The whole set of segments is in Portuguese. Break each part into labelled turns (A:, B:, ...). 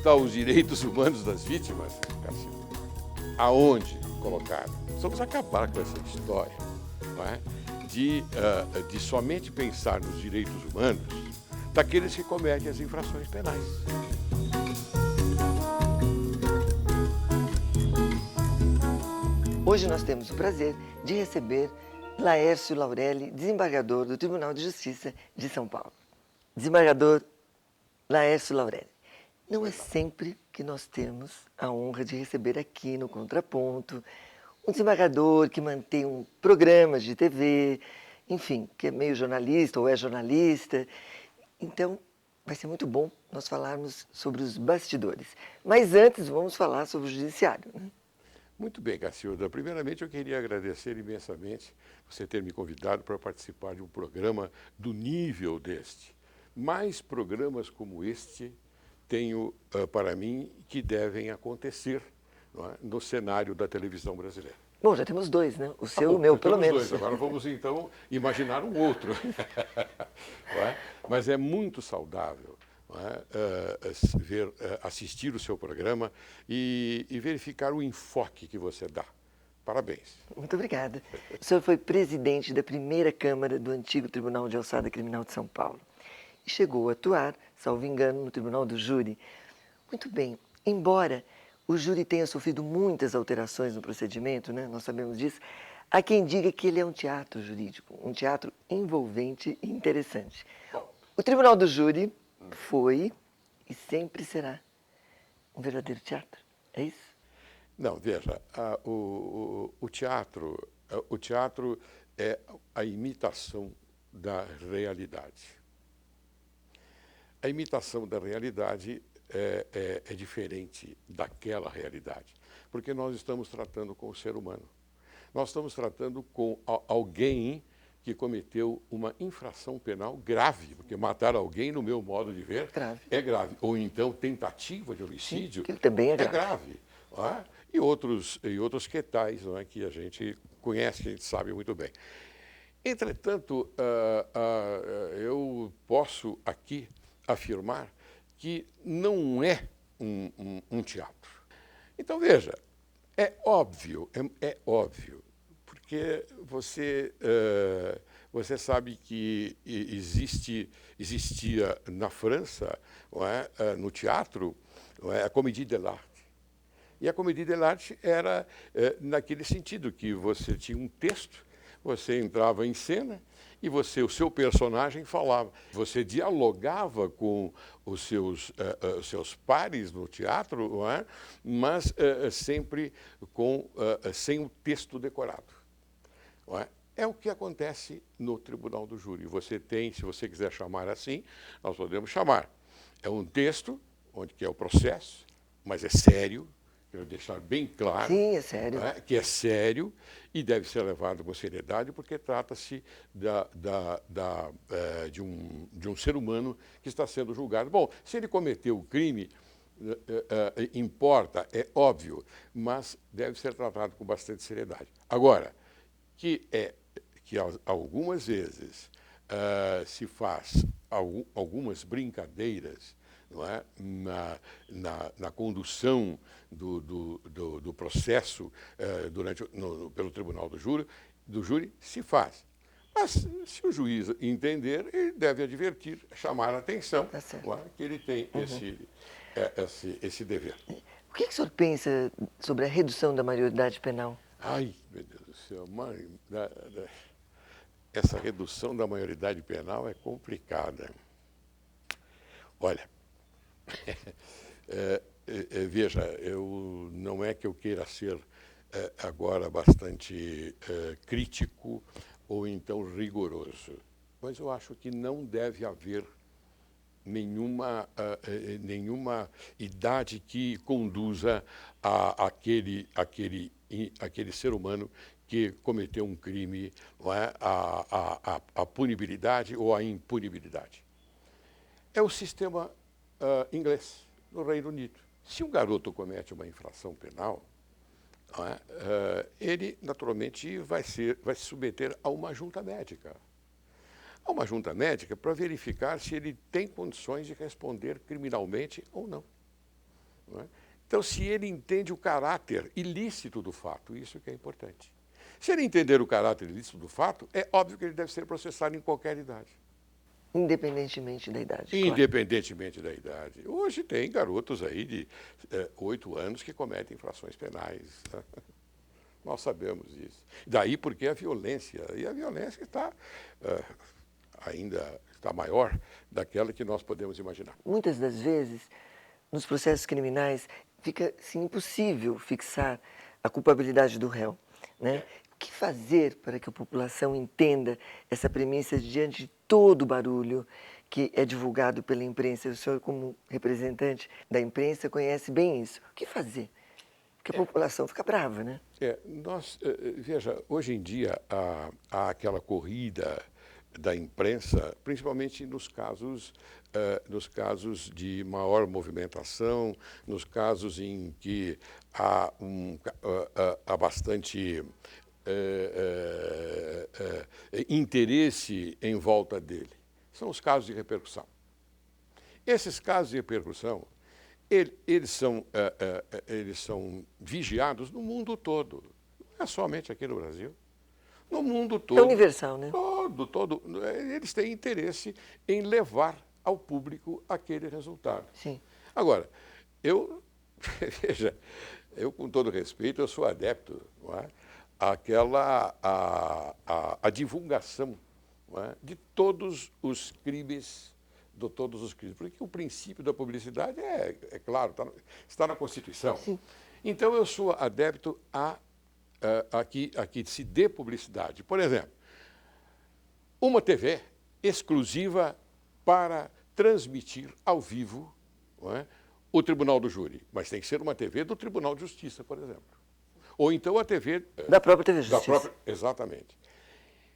A: estão os direitos humanos das vítimas, Cássio? Aonde colocar? Precisamos acabar com essa história, não é? De somente pensar nos direitos humanos daqueles que cometem as infrações penais.
B: Hoje nós temos o prazer de receber Laércio Laurelli, desembargador do Tribunal de Justiça de São Paulo. Desembargador Laércio Laurelli, não é sempre que nós temos a honra de receber aqui no Contraponto um desembargador que mantém um programa de TV, enfim, que é meio jornalista ou é jornalista. Então, vai ser muito bom nós falarmos sobre os bastidores. Mas antes, vamos falar sobre o judiciário, né?
A: Muito bem, Cacilda. Primeiramente, eu queria agradecer imensamente você ter me convidado para participar de um programa do nível deste. Mais programas como este tenho para mim que devem acontecer, não é, no cenário da televisão brasileira.
B: Bom, já temos dois, né? O seu e o meu, pelo menos.
A: Dois. Agora vamos, então, imaginar um outro. Não é? Mas é muito saudável, não é? Assistir o seu programa e verificar o enfoque que você dá. Parabéns.
B: Muito obrigada. O senhor foi presidente da primeira Câmara do antigo Tribunal de Alçada Criminal de São Paulo e chegou a atuar, salvo engano, no Tribunal do Júri. Muito bem, embora o júri tenha sofrido muitas alterações no procedimento, né? Nós sabemos disso, há quem diga que ele é um teatro jurídico, um teatro envolvente e interessante. O Tribunal do Júri foi e sempre será um verdadeiro teatro, é isso?
A: Não, veja, o teatro é a imitação da realidade. A imitação da realidade é diferente daquela realidade, porque nós estamos tratando com o ser humano. Nós estamos tratando com alguém que cometeu uma infração penal grave, porque matar alguém, no meu modo de ver, é grave. Ou então tentativa de homicídio,
B: sim, que também é
A: grave. Não é? E outros que tais, não é, que a gente conhece, que a gente sabe muito bem. Entretanto, eu posso aqui afirmar que não é um teatro. Então, veja, é óbvio, porque você sabe que existia na França, não é, no teatro, não é, a comédie de l'art. E a comédie de l'art era naquele sentido que você tinha um texto, você entrava em cena e o seu personagem falava. Você dialogava com os seus pares no teatro, não é? Mas sempre sem o texto decorado. Não é? É o que acontece no Tribunal do Júri. Você tem, se você quiser chamar assim, nós podemos chamar. É um texto, que é o processo, mas é sério. Quero deixar bem claro.
B: Sim, é sério.
A: Que é sério e deve ser levado com seriedade, porque trata-se de um ser humano que está sendo julgado. Bom, se ele cometeu o crime, importa, é óbvio, mas deve ser tratado com bastante seriedade. Agora, que algumas vezes se faz algumas brincadeiras, não é? na condução do processo pelo Tribunal do Júri, se faz. Mas, se o juiz entender, ele deve advertir, chamar a atenção, não é? Que ele tem esse dever.
B: O que o senhor pensa sobre a redução da maioridade penal?
A: Ai, meu Deus do céu, essa redução da maioridade penal é complicada. Olha, veja, não é que eu queira ser agora bastante crítico ou então rigoroso, mas eu acho que não deve haver nenhuma idade que conduza àquele ser humano que cometeu um crime, não é? A punibilidade ou a impunibilidade. É o sistema inglês, no Reino Unido. Se um garoto comete uma infração penal, não é? Ele, naturalmente, vai se submeter a uma junta médica. A uma junta médica para verificar se ele tem condições de responder criminalmente ou não. Não é? Então, se ele entende o caráter ilícito do fato, isso que é importante. Se ele entender o caráter ilícito do fato, é óbvio que ele deve ser processado em qualquer idade.
B: Independentemente da idade, claro.
A: Independentemente da idade. Hoje tem garotos aí de 8 anos que cometem infrações penais. Nós sabemos disso. Daí porque a violência, e a violência ainda está maior daquela que nós podemos imaginar.
B: Muitas das vezes, nos processos criminais, fica assim, impossível fixar a culpabilidade do réu, né? O que fazer para que a população entenda essa premissa diante de todo o barulho que é divulgado pela imprensa? O senhor, como representante da imprensa, conhece bem isso. O que fazer? Porque a população fica brava, né?
A: Veja, hoje em dia há aquela corrida da imprensa, principalmente nos casos de maior movimentação, nos casos em que há bastante interesse em volta dele. São os casos de repercussão. Esses casos de repercussão, eles são vigiados no mundo todo. Não é somente aqui no Brasil. No mundo todo.
B: É universal, né?
A: Todo. Eles têm interesse em levar ao público aquele resultado.
B: Sim.
A: Agora, veja, eu com todo respeito, eu sou adepto, não é? A divulgação, não é? De todos os crimes, porque o princípio da publicidade é claro, está na Constituição.
B: Sim.
A: Então, eu sou adepto a que se dê publicidade. Por exemplo, uma TV exclusiva para transmitir ao vivo, não é, o Tribunal do Júri, mas tem que ser uma TV do Tribunal de Justiça, por exemplo. Ou então a TV...
B: Da própria TV Justiça.
A: Exatamente.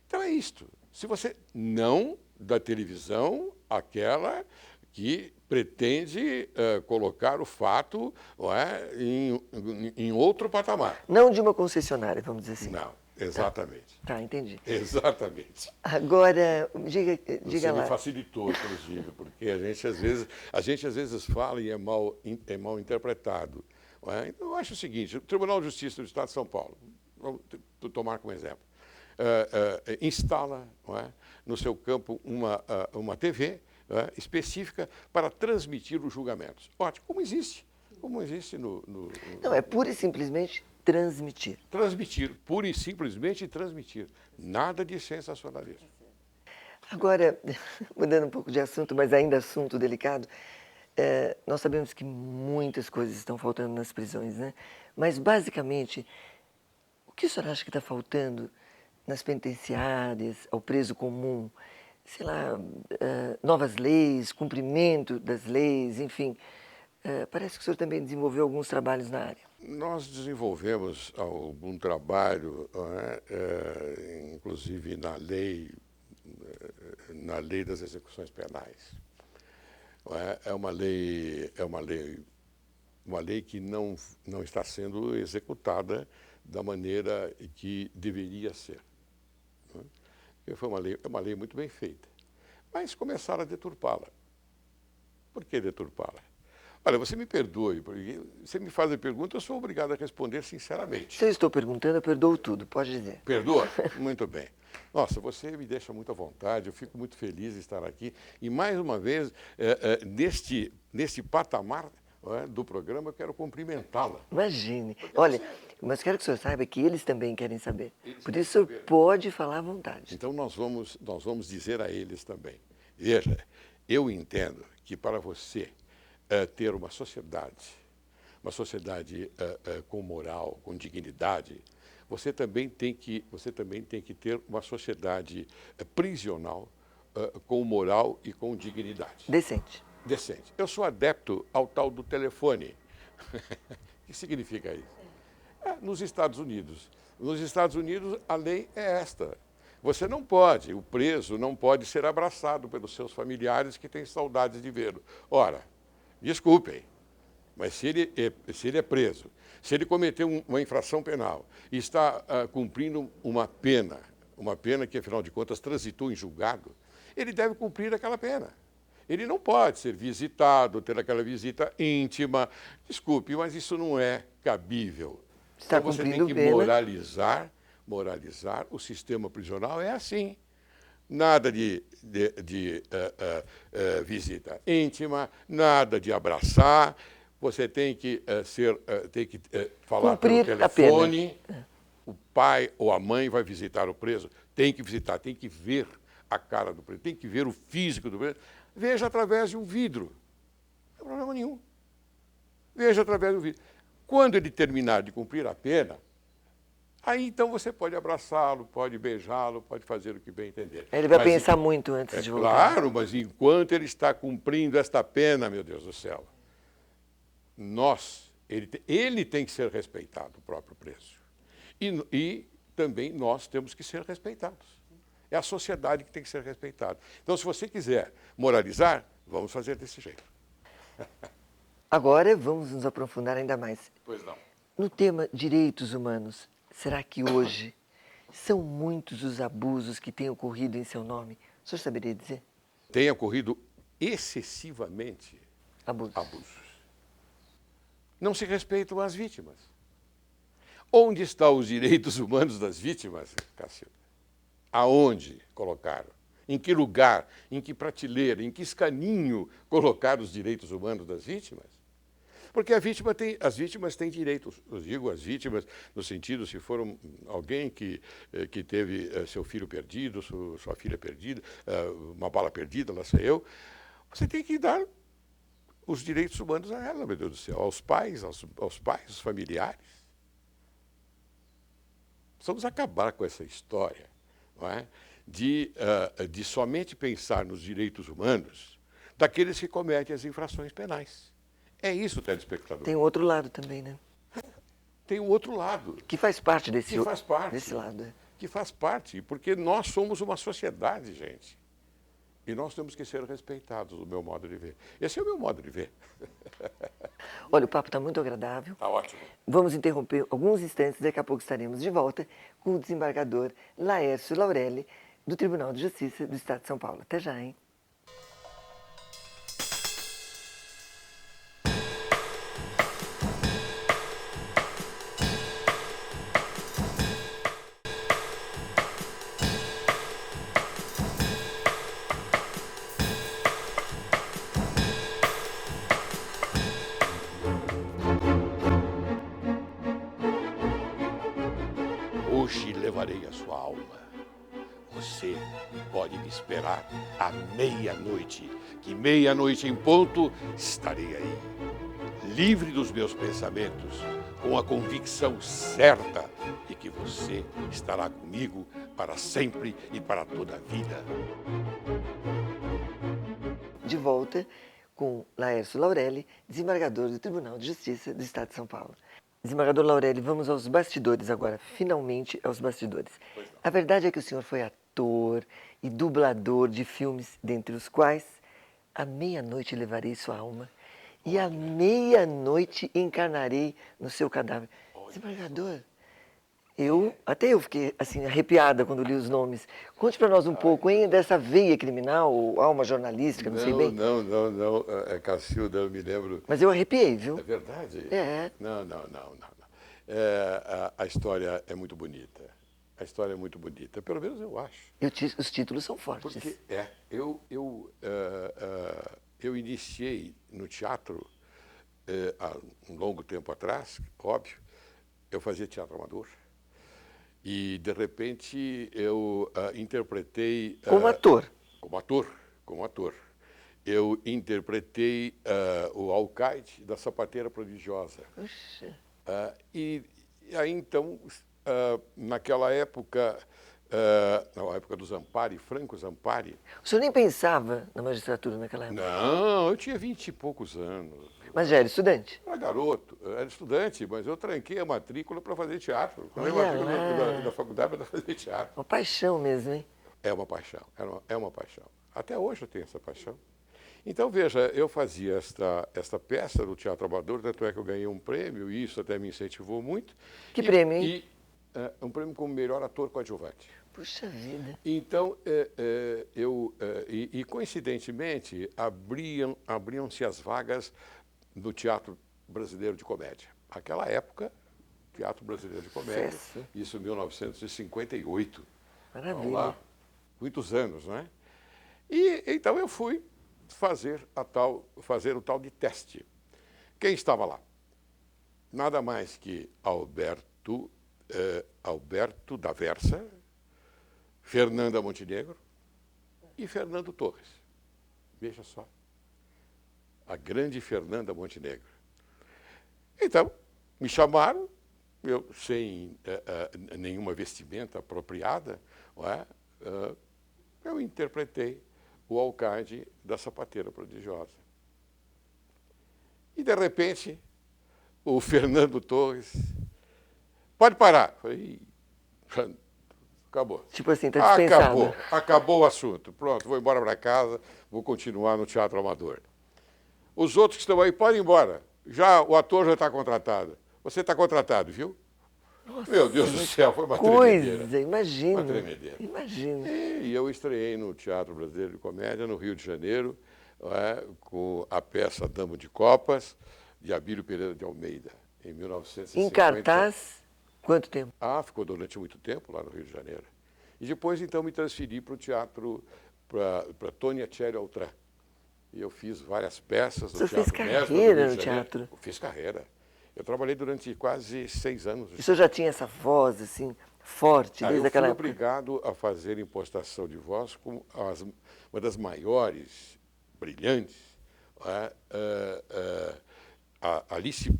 A: Então é isto. Se você não da televisão, aquela que pretende colocar o fato, não é, em outro patamar.
B: Não de uma concessionária, vamos dizer assim.
A: Não, exatamente.
B: Tá, entendi.
A: Exatamente.
B: Agora, diga
A: Você
B: lá.
A: me facilitou, inclusive, porque a gente às vezes fala e é mal interpretado. Não é? Então, eu acho o seguinte, o Tribunal de Justiça do Estado de São Paulo, vamos tomar como exemplo, instala, não é, no seu campo uma TV, específica para transmitir os julgamentos. Ótimo, como existe no...
B: Não, é pura e simplesmente transmitir.
A: Transmitir, pura e simplesmente transmitir. Nada de sensacionalismo.
B: Agora, mudando um pouco de assunto, mas ainda assunto delicado, nós sabemos que muitas coisas estão faltando nas prisões, né? Mas, basicamente, o que o senhor acha que está faltando nas penitenciárias, ao preso comum? Sei lá, novas leis, cumprimento das leis, enfim. Parece que o senhor também desenvolveu alguns trabalhos na área.
A: Nós desenvolvemos algum trabalho, inclusive na lei das execuções penais. É uma lei que não está sendo executada da maneira que deveria ser. É uma lei muito bem feita, mas começaram a deturpá-la. Por que deturpá-la? Olha, você me perdoe, porque você me faz a pergunta, eu sou obrigado a responder sinceramente.
B: Se eu estou perguntando, eu perdoo tudo, pode dizer.
A: Perdoa? Muito bem. Nossa, você me deixa muito à vontade, eu fico muito feliz de estar aqui. E, mais uma vez, neste patamar do programa, eu quero cumprimentá-la.
B: Imagine. Olha, mas quero que o senhor saiba que eles também querem saber. Por isso, o senhor pode falar à vontade.
A: Então, nós vamos dizer a eles também. Veja, eu entendo que para você ter uma sociedade com moral, com dignidade, você também tem que ter uma sociedade prisional com moral e com dignidade.
B: Decente.
A: Decente. Eu sou adepto ao tal do telefone. O que significa isso? Nos Estados Unidos. Nos Estados Unidos, a lei é esta. O preso não pode ser abraçado pelos seus familiares que têm saudades de vê-lo. Ora, desculpem, mas se ele é preso, se ele cometeu uma infração penal e está cumprindo uma pena que, afinal de contas, transitou em julgado, ele deve cumprir aquela pena. Ele não pode ser visitado, ter aquela visita íntima. Desculpe, mas isso não é cabível.
B: Está
A: Então você tem
B: cumprindo
A: que
B: pena.
A: moralizar o sistema prisional. É assim. Nada de visita íntima, nada de abraçar. Você tem que falar
B: Cumprir
A: pelo
B: a pena.
A: telefone. O pai ou a mãe vai visitar o preso. Tem que visitar, tem que ver a cara do preso, tem que ver o físico do preso. Veja através de um vidro. Não tem problema nenhum. Veja através do vidro. Quando ele terminar de cumprir a pena, aí então você pode abraçá-lo, pode beijá-lo, pode fazer o que bem entender.
B: Ele vai
A: Mas,
B: pensar muito antes de voltar.
A: claro, mas enquanto ele está cumprindo esta pena, meu Deus do céu, ele tem que ser respeitado, o próprio preso. E também nós temos que ser respeitados. É a sociedade que tem que ser respeitada. Então, se você quiser moralizar, vamos fazer desse jeito.
B: Agora vamos nos aprofundar ainda mais.
A: Pois não.
B: No tema direitos humanos, será que hoje são muitos os abusos que têm ocorrido em seu nome? O senhor saberia dizer?
A: Tem ocorrido excessivamente
B: Abusos.
A: abusos. Não se respeitam as vítimas. Onde estão os direitos humanos das vítimas, Cacilda? Aonde colocaram? Em que lugar? Em que prateleira? Em que escaninho colocaram os direitos humanos das vítimas? Porque as vítimas têm direitos. Eu digo as vítimas no sentido, se for alguém que teve seu filho perdido, sua filha perdida, uma bala perdida, lá sei eu, você tem que dar os direitos humanos a ela, meu Deus do céu, aos pais, aos familiares. Precisamos acabar com essa história, não é? de somente pensar nos direitos humanos daqueles que cometem as infrações penais. É isso, telespectador.
B: Tem o outro lado também, né?
A: Tem o outro lado.
B: Que faz parte desse
A: desse
B: lado. É.
A: Que faz parte, porque nós somos uma sociedade, gente. E nós temos que ser respeitados, do meu modo de ver. Esse é o meu modo de ver.
B: Olha, o papo está muito agradável.
A: Está ótimo.
B: Vamos interromper alguns instantes, daqui a pouco estaremos de volta com o desembargador Laércio Laurelli, do Tribunal de Justiça do Estado de São Paulo. Até já, hein?
A: Hoje levarei a sua alma. Você pode me esperar à meia-noite, que meia-noite em ponto estarei aí, livre dos meus pensamentos, com a convicção certa de que você estará comigo para sempre e para toda a vida.
B: De volta com Laércio Laurelli, desembargador do Tribunal de Justiça do Estado de São Paulo. Desembargador Laurelli, vamos aos bastidores agora, finalmente aos bastidores. A verdade é que o senhor foi ator e dublador de filmes, dentre os quais À Meia-Noite Levarei Sua Alma e À Meia-Noite Encarnarei no Seu Cadáver. Desembargador, até eu fiquei assim arrepiada quando li os nomes. Conte para nós um pouco, hein, dessa veia criminal, ou alma jornalística, não sei bem.
A: Não, Cacilda, eu me lembro.
B: Mas eu arrepiei, viu?
A: É verdade?
B: É.
A: Não. A história é muito bonita. A história é muito bonita, pelo menos eu acho.
B: Os títulos são fortes.
A: Porque eu iniciei no teatro há um longo tempo atrás, óbvio. Eu fazia teatro amador. E, de repente, eu interpretei...
B: Como ator?
A: Como ator. Eu interpretei o Alcaide da Sapateira Prodigiosa.
B: Puxa.
A: E aí, então, naquela época, na época do Zampari, Franco Zampari...
B: O senhor nem pensava na magistratura naquela época?
A: Não, eu tinha 20 e poucos anos.
B: Mas já era estudante?
A: Era garoto, era estudante, mas eu tranquei a matrícula para fazer teatro.
B: Olha
A: A matrícula
B: lá.
A: da faculdade para fazer teatro.
B: Uma paixão mesmo, hein?
A: É uma paixão, é uma paixão. Até hoje eu tenho essa paixão. Então, veja, eu fazia esta peça do Teatro Amador, tanto é que eu ganhei um prêmio, e isso até me incentivou muito.
B: Que prêmio, hein?
A: um prêmio como melhor ator coadjuvante.
B: Puxa vida.
A: Então, coincidentemente, abriam-se as vagas no Teatro Brasileiro de Comédia. Naquela época, Teatro Brasileiro de Comédia,
B: Sucesso.
A: isso em 1958. Vamos
B: Maravilha.
A: lá, muitos anos, não é? E então eu fui fazer o tal de teste. Quem estava lá? Nada mais que Alberto da Versa, Fernanda Montenegro e Fernando Torres. Veja só. A grande Fernanda Montenegro. Então, me chamaram, eu sem nenhuma vestimenta apropriada, não é? Eu interpretei o Alcade da Sapateira Prodigiosa. E, de repente, o Fernando Torres, pode parar. Falei, acabou.
B: Tipo assim, tá dispensado.
A: Acabou o assunto. Pronto, vou embora para casa, vou continuar no Teatro Amador. Os outros que estão aí podem ir embora. O ator já está contratado. Você está contratado, viu?
B: Nossa,
A: Meu Deus do céu, foi uma
B: coisa,
A: tremedeira.
B: imagina.
A: Uma tremedeira.
B: Imagina.
A: E eu estreiei no Teatro Brasileiro de Comédia, no Rio de Janeiro, com a peça Dama de Copas, de Abílio Pereira de Almeida, em 1950.
B: Em cartaz, quanto tempo?
A: Ficou durante muito tempo lá no Rio de Janeiro. E depois, então, me transferi para o teatro, para Tônia Tchely Altran. E eu fiz várias peças no
B: Você fez
A: Teatro Mestre,
B: carreira
A: Rio
B: no
A: de Janeiro.
B: teatro?
A: Eu fiz carreira. Eu trabalhei durante quase 6 anos.
B: O senhor já tinha essa voz, assim, forte, desde
A: Eu
B: aquela
A: fui
B: época?
A: obrigado a fazer impostação de voz com uma das maiores, brilhantes, a Alice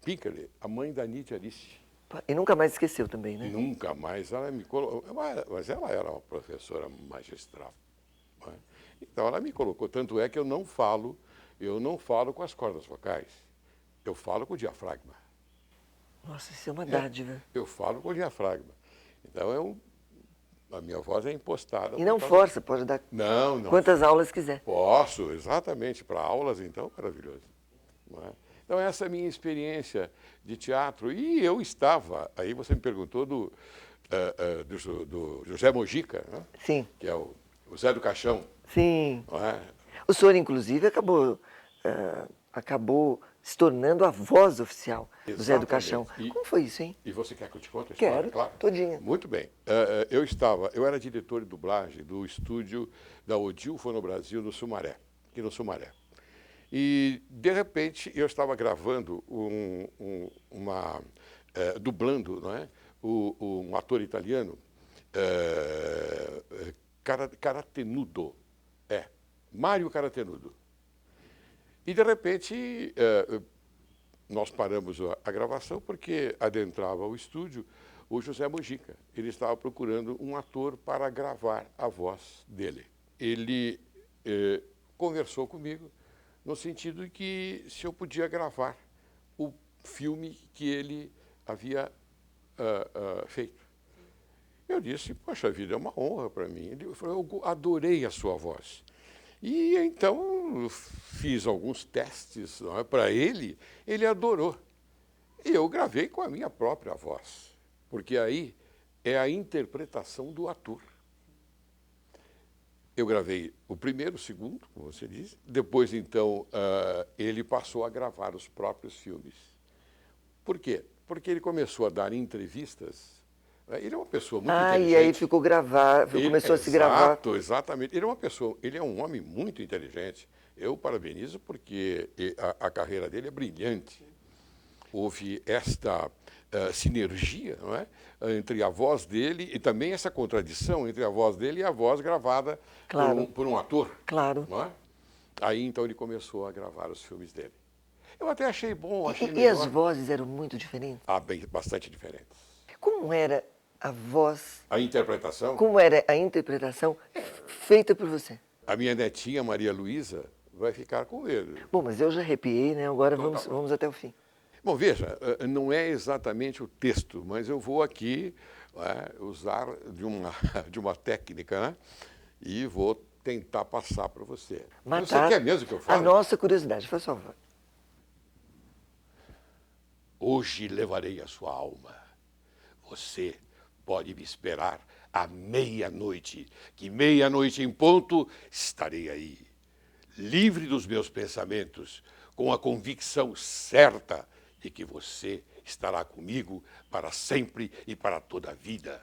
A: Pinkerley, a mãe da Nietzsche Alice.
B: E nunca mais esqueceu também, né?
A: Nunca mais ela me colocou, mas ela era uma professora magistral. Não é? Então ela me colocou, tanto é que eu não falo com as cordas vocais, eu falo com o diafragma.
B: Nossa, isso é uma dádiva.
A: Eu falo com o diafragma. Então a minha voz é impostada.
B: E não força, pode dar
A: Não.
B: quantas aulas quiser.
A: Posso, exatamente. Para aulas, então, maravilhoso. Não é? Então, essa é a minha experiência de teatro. E eu estava, aí você me perguntou do José Mojica, né?
B: Sim.
A: Que é o Zé do Caixão.
B: Sim.
A: Não é?
B: O senhor, inclusive, acabou se tornando a voz oficial do Zé do Caixão. Como foi isso, hein?
A: E você quer que eu te conte a história?
B: Quero,
A: Claro.
B: todinha.
A: Muito bem. Eu era diretor de dublagem do estúdio da Odil Fonobrasil no Sumaré, aqui no Sumaré. E, de repente, eu estava gravando dublando, não é? Um ator italiano, Caratenudo. Mário Caratenudo. E, de repente, nós paramos a gravação porque adentrava o estúdio o José Mojica. Ele estava procurando um ator para gravar a voz dele. Ele conversou comigo no sentido de que se eu podia gravar o filme que ele havia feito. Eu disse, poxa vida, é uma honra para mim. Ele falou, eu adorei a sua voz. E então fiz alguns testes para ele adorou. E eu gravei com a minha própria voz, porque aí é a interpretação do ator. Eu gravei o primeiro, o segundo, como você disse, depois então ele passou a gravar os próprios filmes. Por quê? Porque ele começou a dar entrevistas. Ele é uma pessoa muito inteligente.
B: E aí ficou gravado, começou a se gravar.
A: Exatamente. Ele é um homem muito inteligente. Eu parabenizo porque a carreira dele é brilhante. Houve esta sinergia, não é? Entre a voz dele e também essa contradição entre a voz dele e a voz gravada por um ator.
B: Claro.
A: Não é? Aí então ele começou a gravar os filmes dele. Eu até achei bom,
B: E as vozes eram muito diferentes?
A: Bastante diferentes.
B: Como era a voz?
A: A interpretação?
B: Como era a interpretação feita por você?
A: A minha netinha, Maria Luísa, vai ficar com medo.
B: Bom, mas eu já arrepiei, né? Agora vamos até o fim.
A: Bom, veja, não é exatamente o texto, mas eu vou aqui usar de uma técnica, né? E vou tentar passar para você. Você quer mesmo que eu fale?
B: A nossa curiosidade, por favor.
A: Hoje levarei a sua alma. você pode me esperar à meia-noite, que meia-noite em ponto estarei aí, livre dos meus pensamentos, com a convicção certa de que você estará comigo para sempre e para toda a vida.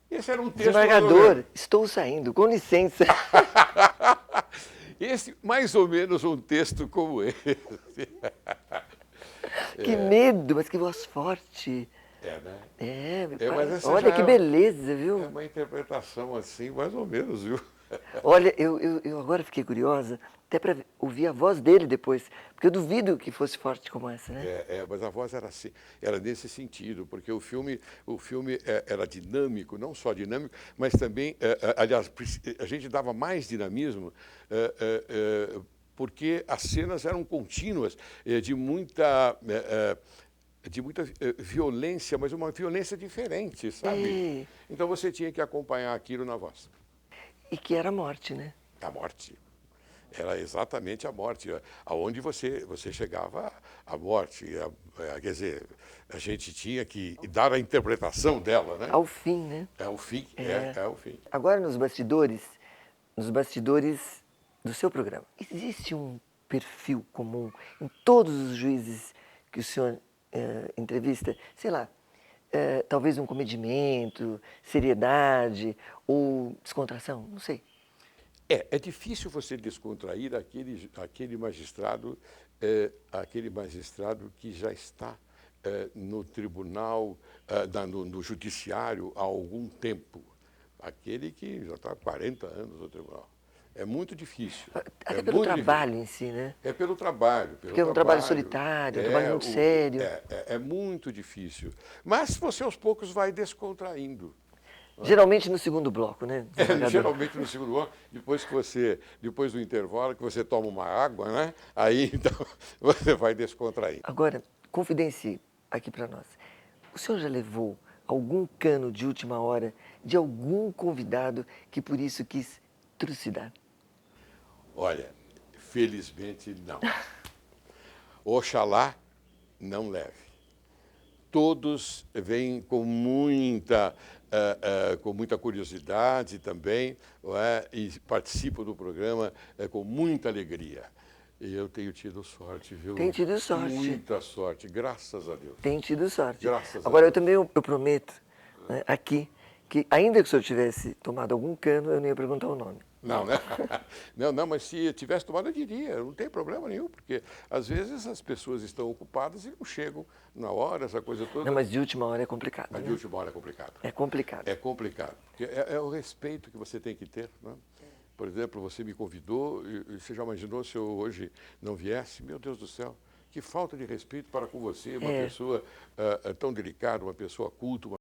A: Esse era um texto da novela.
B: Desembargador, estou saindo, com licença.
A: Esse, mais ou menos um texto como esse.
B: Que medo, mas que voz forte.
A: É, né?
B: Pai,
A: mas essa
B: olha
A: já
B: que beleza,
A: é
B: viu?
A: uma interpretação assim, mais ou menos, viu?
B: Olha, eu agora fiquei curiosa, até para ouvir a voz dele depois, porque eu duvido que fosse forte como essa, né?
A: Mas a voz era assim, era nesse sentido, porque o filme era dinâmico, não só dinâmico, mas também, aliás, a gente dava mais dinamismo, porque as cenas eram contínuas, de muita violência, mas uma violência diferente, sabe? Então você tinha que acompanhar aquilo na voz.
B: E que era a morte, né?
A: A morte. Era exatamente a morte. Aonde você chegava à morte. Quer dizer, a gente tinha que dar a interpretação dela, né?
B: Ao fim, né?
A: É o fim, é o fim.
B: Agora nos bastidores do seu programa, existe um perfil comum em todos os juízes que o senhor entrevista? Sei lá, talvez um comedimento, seriedade ou descontração, não sei.
A: É difícil você descontrair aquele magistrado que já está no tribunal, no judiciário há algum tempo. Aquele que já está há 40 anos no tribunal. É muito difícil.
B: Até pelo trabalho em si, né?
A: É pelo trabalho.
B: Porque é um trabalho solitário, é um trabalho muito sério.
A: É muito difícil. Mas você aos poucos vai descontraindo.
B: Geralmente no segundo bloco, né?
A: Geralmente no segundo bloco, depois do intervalo, que você toma uma água, né? Aí então você vai descontraindo.
B: Agora, confidencie aqui para nós. O senhor já levou algum cano de última hora de algum convidado que por isso quis trucidar?
A: Olha, felizmente não. Oxalá não leve. Todos vêm com muita curiosidade também, não é? E participam do programa com muita alegria. E eu tenho tido sorte, viu?
B: Tem tido sorte.
A: Muita sorte, graças a Deus.
B: Tem tido sorte.
A: Graças a
B: Agora, eu
A: Deus.
B: também eu prometo, né, aqui, que ainda que o senhor tivesse tomado algum cano, eu não ia perguntar o nome.
A: Não, né? Não, mas se tivesse tomado, eu diria, não tem problema nenhum, porque às vezes as pessoas estão ocupadas e não chegam na hora, essa coisa toda.
B: Não, mas de última hora é complicado.
A: Mas
B: né?
A: de última hora é complicado.
B: É complicado.
A: É complicado. Porque é o respeito que você tem que ter, né? Por exemplo, você me convidou, e você já imaginou se eu hoje não viesse? Meu Deus do céu, que falta de respeito para com você, uma pessoa tão delicada, uma pessoa culta,